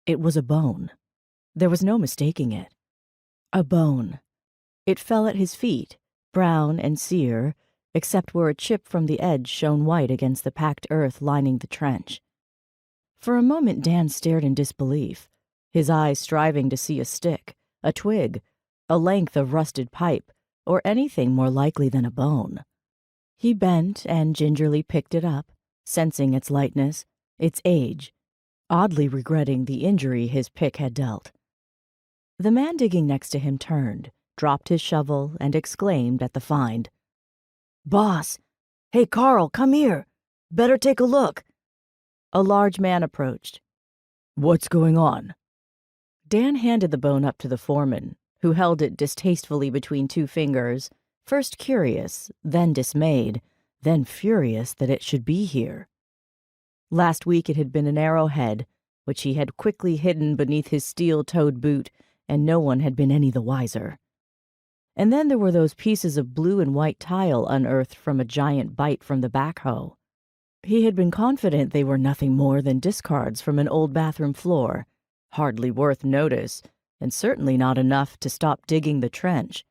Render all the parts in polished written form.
It was a bone. There was no mistaking it. A bone. It fell at his feet, brown and sere, except where a chip from the edge shone white against the packed earth lining the trench. For a moment Dan stared in disbelief, his eyes striving to see a stick, a twig, a length of rusted pipe, or anything more likely than a bone. He bent and gingerly picked it up, sensing its lightness, its age, oddly regretting the injury his pick had dealt. The man digging next to him turned, dropped his shovel, and exclaimed at the find. "Boss! Hey, Carl, come here! Better take a look!" A large man approached. "What's going on?" Dan handed the bone up to the foreman, who held it distastefully between two fingers, first curious, then dismayed, then furious that it should be here. Last week it had been an arrowhead, which he had quickly hidden beneath his steel-toed boot, and no one had been any the wiser. And then there were those pieces of blue and white tile unearthed from a giant bite from the backhoe. He had been confident they were nothing more than discards from an old bathroom floor, hardly worth notice, and certainly not enough to stop digging the trench.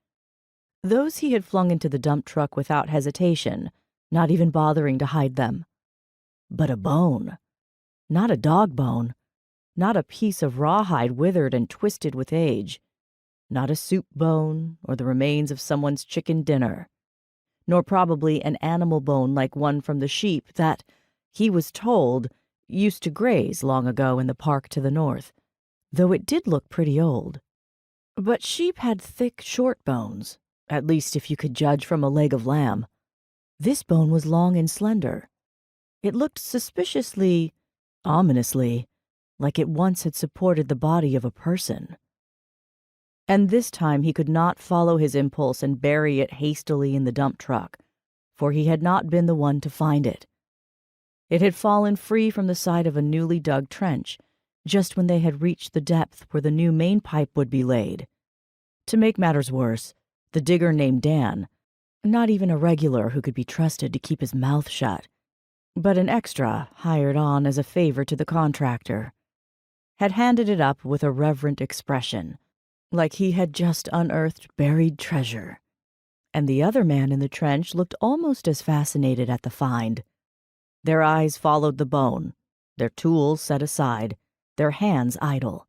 Those he had flung into the dump truck without hesitation, not even bothering to hide them. But a bone. Not a dog bone. Not a piece of rawhide withered and twisted with age. Not a soup bone or the remains of someone's chicken dinner. Nor probably an animal bone like one from the sheep that, he was told, used to graze long ago in the park to the north, though it did look pretty old. But sheep had thick, short bones, at least if you could judge from a leg of lamb. This bone was long and slender. It looked suspiciously, ominously, like it once had supported the body of a person. And this time he could not follow his impulse and bury it hastily in the dump truck, for he had not been the one to find it. It had fallen free from the side of a newly dug trench, just when they had reached the depth where the new main pipe would be laid. To make matters worse, the digger named Dan, not even a regular who could be trusted to keep his mouth shut, but an extra hired on as a favor to the contractor, had handed it up with a reverent expression, like he had just unearthed buried treasure. And the other man in the trench looked almost as fascinated at the find. Their eyes followed the bone, their tools set aside, their hands idle.